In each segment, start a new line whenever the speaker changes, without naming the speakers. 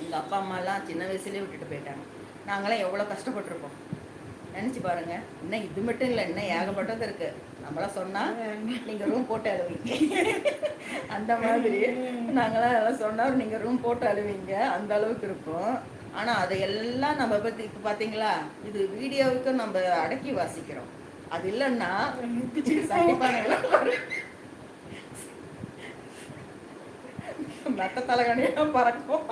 எங்கள் அப்பா அம்மாலாம் சின்ன வயசுலேயே விட்டுட்டு போயிட்டாங்க. நாங்களாம் எவ்வளோ கஷ்டப்பட்டுருப்போம் நினச்சி பாருங்க. இன்னும் இது மட்டும் இல்லை, இன்னும் ஏகப்பட்டது இருக்கு. நம்மளாம் சொன்னால் நீங்கள் ரூம் போட்டு அழுவீங்க. அந்த மாதிரி நாங்களாம் எல்லாம் சொன்னால் நீங்கள் ரூம் போட்டு அழுவீங்க, அந்த அளவுக்கு இருக்கும். ஆனால் அதையெல்லாம் நம்ம பற்றி இப்போ பார்த்தீங்களா, இது வீடியோவுக்கு நம்ம அடக்கி வாசிக்கிறோம். அது இல்லைன்னா மெத்த தலைகணியெல்லாம் பறக்கும்.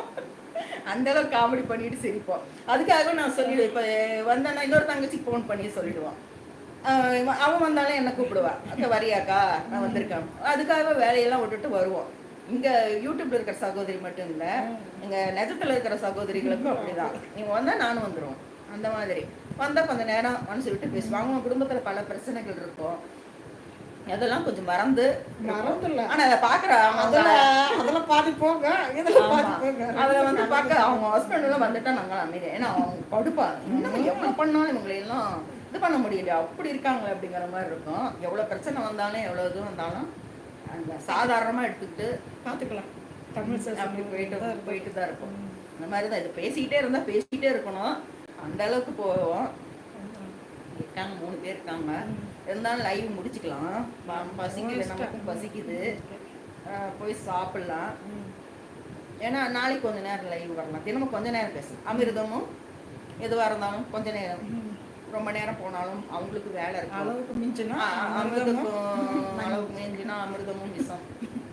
அந்த அளவுக்கு காமெடி பண்ணிட்டு சிரிப்போம். அதுக்காக நான் சொல்லிடுவேன். இப்போ வந்தேன்னா இன்னொரு தங்கச்சிக்கு ஃபோன் பண்ணி சொல்லிடுவான். அவன் வந்தாலும் என்ன கூப்பிடுவான், அக்கா வரியாக்கா நான் வந்திருக்கேன். அதுக்காக வேலையெல்லாம் விட்டுட்டு வருவோம். இங்கே யூடியூப்ல இருக்கிற சகோதரி மட்டும் இல்லை, எங்கள் நிஜத்தில் இருக்கிற சகோதரிகளுக்கும் அப்படிதான். இவங்க வந்தால் நானும் வந்துடுவோம். அந்த மாதிரி வந்தால் கொஞ்சம் நேரம் மனசு விட்டு பேசுவாங்க. அவங்க குடும்பத்தில் பல பிரச்சனைகள் இருக்கும். அதெல்லாம் கொஞ்சம் மறந்துடல. ஆனா அதை பாக்குறாங்க, அதெல்லாம் பாதி போங்க, இதெல்லாம் பாதி போங்க. அதுல வந்து பார்க்க அவங்க ஹஸ்பண்ட் எல்லாம் வந்துட்டா நாங்கள் அமைதி. ஏன்னா அவங்க படுப்பா இன்னும் எவ்வளவு பண்ணாலும் இவங்களை எல்லாம் இது பண்ண முடியல, அப்படி இருக்காங்க அப்படிங்கிற மாதிரி இருக்கும். எவ்வளவு பிரச்சனை வந்தாலும் எவ்வளவு இது வந்தாலும் அந்த சாதாரணமா எடுத்துக்கிட்டு பார்த்துக்கலாம். தமிழ் அப்படி போயிட்டு தான் இருக்கும். இந்த மாதிரி தான் இது பேசிக்கிட்டே இருந்தா பேசிக்கிட்டே இருக்கணும், அந்த அளவுக்கு போவோம். இருக்காங்க 3 பேர் இருக்காங்க. இருந்தாலும் லைவ் முடிச்சுக்கலாம். பசிக்குது, நமக்கும் பசிக்குது, போய் சாப்பிடலாம். ஏன்னா நாளைக்கு கொஞ்ச நேரம் லைவ் வரலாம், தினமும் கொஞ்ச நேரம் பேசலாம். அமிர்தமும் எதுவாக இருந்தாலும் கொஞ்ச நேரம், ரொம்ப நேரம் போனாலும் அவங்களுக்கு வேலை இருக்கு. அளவுக்கு மிஞ்சினா அமிர்தமும், அளவுக்கு மிஞ்சினா அமிர்தமும் விஷம்.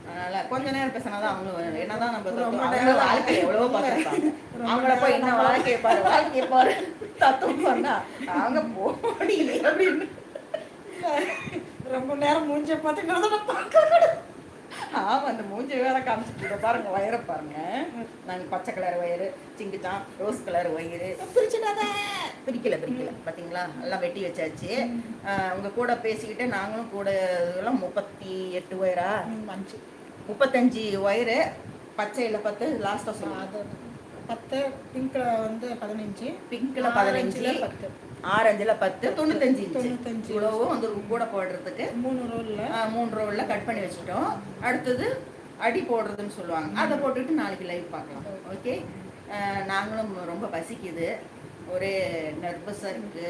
அதனால கொஞ்ச நேரம் பேசினாதான் அவங்களும் என்னதான் நம்ம வாழ்க்கை எவ்வளவோ பார்த்துருப்பாங்க. அவங்கள போய் என்ன வாழ்க்கையை பாரு தத்துவம் சொன்னா அவங்க போடி அப்படின்னு ரொம்ப நேரம் மூஞ்ச பார்த்தீங்கன்னா ஆமா, அந்த மூஞ்சி வேற காமிச்சிட்டு பாருங்க. வயிறை பாருங்க, நாங்க பச்சை கலர் வயிறு, சிங்கிச்சான் ரோஸ் கலர் வயிறு பிரிக்கல பாத்தீங்களா, எல்லாம் வெட்டி வச்சாச்சு. உங்க கூட பேசிக்கிட்டு நாங்களும் கூட இதெல்லாம் 38 வயிறா 35 வயிறு. பச்சையில 10, லாஸ்டா சொல்லுவாங்க 10, பிங்க்ல வந்து 15, பிங்க்ல 15, ஆரஞ்சுல 10, 95 இவ்வளவும் வந்து கூட போடுறதுக்கு 3 ரோல்ல கட் பண்ணி வச்சுட்டோம். அடுத்தது அடி போடுறதுன்னு சொல்லுவாங்க, அதை போட்டுட்டு நாளைக்கு லைவ் பார்க்கலாம். ஓகே, நாங்களும் ரொம்ப பசிக்குது, ஒரே நர்வஸாக இருக்கு,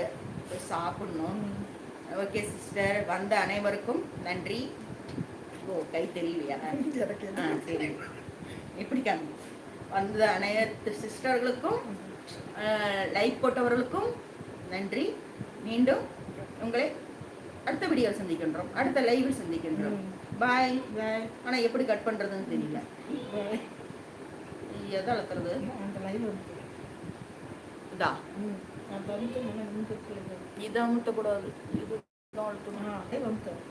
போய் சாப்பிடணும். ஓகே சிஸ்டர், வந்த அனைவருக்கும் நன்றி. ஓ கை தெரியலையா? சரி, இப்படி காமி. வந்த அனைத்து சிஸ்டர்களுக்கும் லைக் போட்டவர்களுக்கும் நன்றி. மீண்டும் உங்களை அடுத்த வீடியோவில் சந்திக்கின்றோம், அடுத்த லைவில் சந்திக்கின்றோம். பாய் பாய். ஆனால் எப்படி கட் பண்ணுறதுன்னு தெரியல. எதை அழுத்துறது? அந்த லைவ் இதா இதை அமுத்தக்கூடாது, இது அழுத்தணும்.